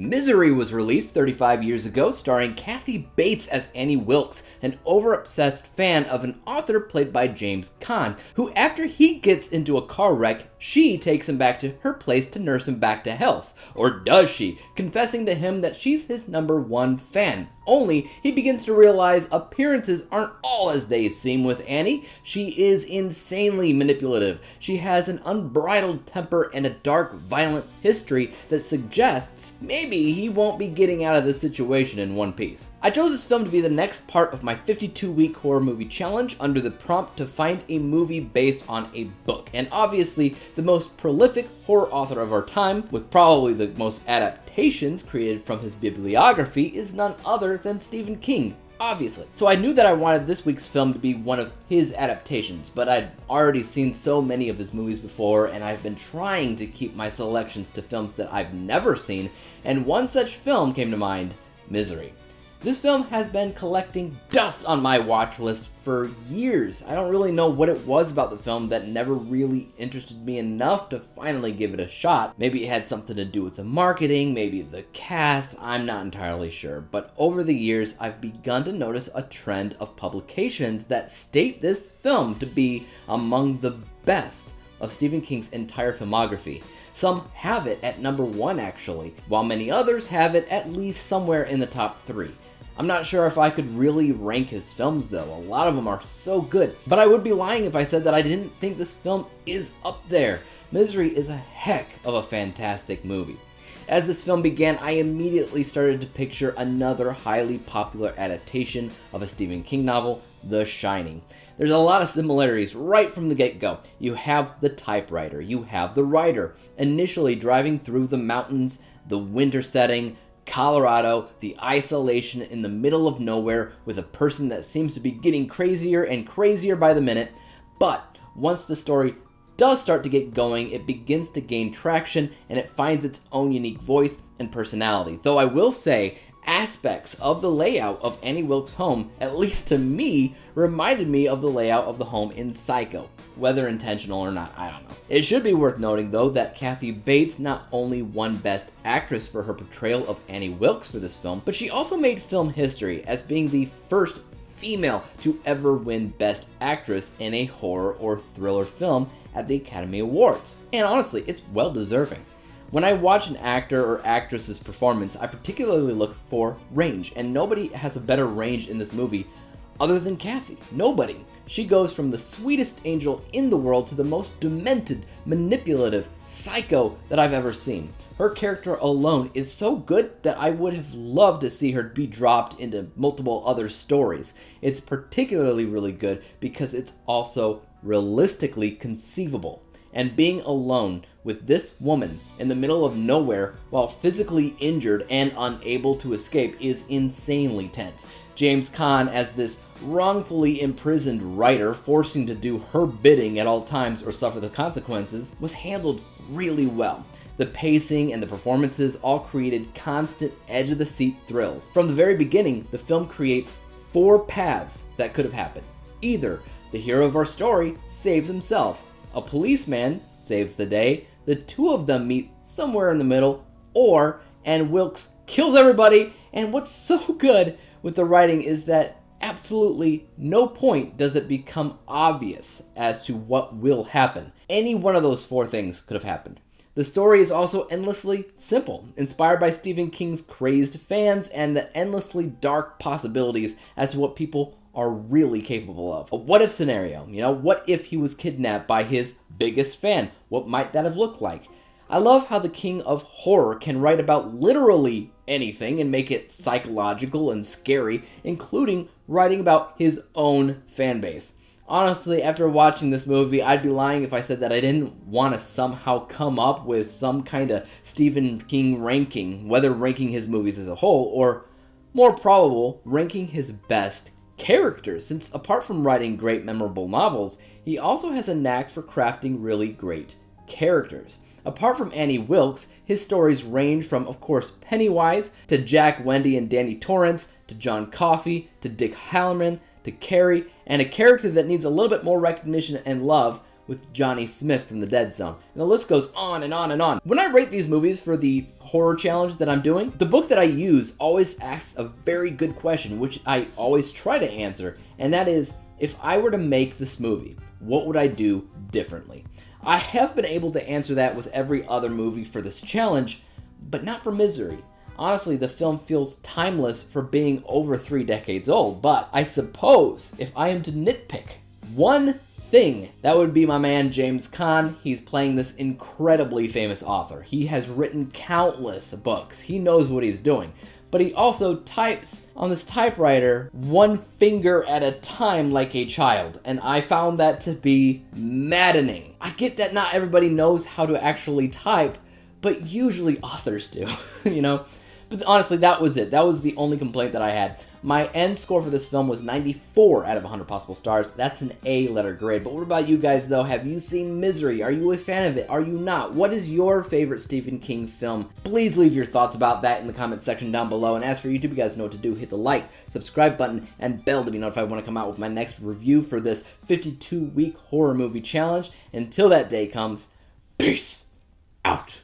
Misery was released 35 years ago, starring Kathy Bates as Annie Wilkes, an over-obsessed fan of an author played by James Caan, who after he gets into a car wreck, she takes him back to her place to nurse him back to health. Or does she? Confessing to him that she's his #1 fan. Only, he begins to realize appearances aren't all as they seem with Annie. She is insanely manipulative. She has an unbridled temper and a dark, violent history that suggests maybe he won't be getting out of this situation in one piece. I chose this film to be the next part of my 52-week horror movie challenge under the prompt to find a movie based on a book. And obviously, the most prolific horror author of our time, with probably the most adaptations created from his bibliography, is none other than Stephen King. Obviously. So I knew that I wanted this week's film to be one of his adaptations, but I'd already seen so many of his movies before, and I've been trying to keep my selections to films that I've never seen, and one such film came to mind, Misery. This film has been collecting dust on my watch list for years. I don't really know what it was about the film that never really interested me enough to finally give it a shot. Maybe it had something to do with the marketing, maybe the cast, I'm not entirely sure. But over the years, I've begun to notice a trend of publications that state this film to be among the best of Stephen King's entire filmography. Some have it at #1 actually, while many others have it at least somewhere in the top 3. I'm not sure if I could really rank his films though, a lot of them are so good, but I would be lying if I said that I didn't think this film is up there. Misery is a heck of a fantastic movie. As this film began, I immediately started to picture another highly popular adaptation of a Stephen King novel, The Shining. There's a lot of similarities right from the get-go. You have the typewriter, you have the writer, initially driving through the mountains, the winter setting, Colorado, the isolation in the middle of nowhere with a person that seems to be getting crazier and crazier by the minute. But once the story does start to get going, it begins to gain traction and it finds its own unique voice and personality. Though I will say, aspects of the layout of Annie Wilkes' home, at least to me, reminded me of the layout of the home in Psycho. Whether intentional or not, I don't know. It should be worth noting though that Kathy Bates not only won Best Actress for her portrayal of Annie Wilkes for this film, but she also made film history as being the first female to ever win Best Actress in a horror or thriller film at the Academy Awards. And honestly, it's well deserving. When I watch an actor or actress's performance, I particularly look for range, and nobody has a better range in this movie other than Kathy. Nobody. She goes from the sweetest angel in the world to the most demented, manipulative psycho that I've ever seen. Her character alone is so good that I would have loved to see her be dropped into multiple other stories. It's particularly really good because it's also realistically conceivable. And being alone with this woman in the middle of nowhere while physically injured and unable to escape is insanely tense. James Caan as this wrongfully imprisoned writer forcing to do her bidding at all times or suffer the consequences was handled really well. The pacing and the performances all created constant edge-of-the-seat thrills. From the very beginning, the film creates 4 paths that could have happened. Either the hero of our story saves himself, a policeman saves the day, the two of them meet somewhere in the middle, or Annie Wilkes kills everybody. And what's so good with the writing is that absolutely no point does it become obvious as to what will happen. Any one of those 4 things could have happened. The story is also endlessly simple, inspired by Stephen King's crazed fans and the endlessly dark possibilities as to what people are really capable of. A what if scenario, what if he was kidnapped by his biggest fan? What might that have looked like? I love how the king of horror can write about literally anything and make it psychological and scary, including writing about his own fan base. Honestly, after watching this movie, I'd be lying if I said that I didn't want to somehow come up with some kind of Stephen King ranking, whether ranking his movies as a whole or, more probable, ranking his best characters, since apart from writing great memorable novels, he also has a knack for crafting really great characters. Apart from Annie Wilkes, his stories range from, of course, Pennywise, to Jack, Wendy, and Danny Torrance, to John Coffey, to Dick Hallorann, to Carrie, and a character that needs a little bit more recognition and love, with Johnny Smith from the Dead Zone. And the list goes on and on and on. When I rate these movies for the horror challenge that I'm doing, the book that I use always asks a very good question, which I always try to answer, and that is, if I were to make this movie, what would I do differently? I have been able to answer that with every other movie for this challenge, but not for Misery. Honestly, the film feels timeless for being over 3 decades old, but I suppose if I am to nitpick one thing, that would be my man James Caan. He's playing this incredibly famous author. He has written countless books. He knows what he's doing. But he also types on this typewriter one finger at a time like a child, and I found that to be maddening. I get that not everybody knows how to actually type, but usually authors do, you know? But honestly, that was it. That was the only complaint that I had. My end score for this film was 94 out of 100 possible stars. That's an A letter grade. But what about you guys, though? Have you seen Misery? Are you a fan of it? Are you not? What is your favorite Stephen King film? Please leave your thoughts about that in the comment section down below. And as for YouTube, you guys know what to do. Hit the like, subscribe button, and bell to be notified when I come out with my next review for this 52-week horror movie challenge. Until that day comes, peace out.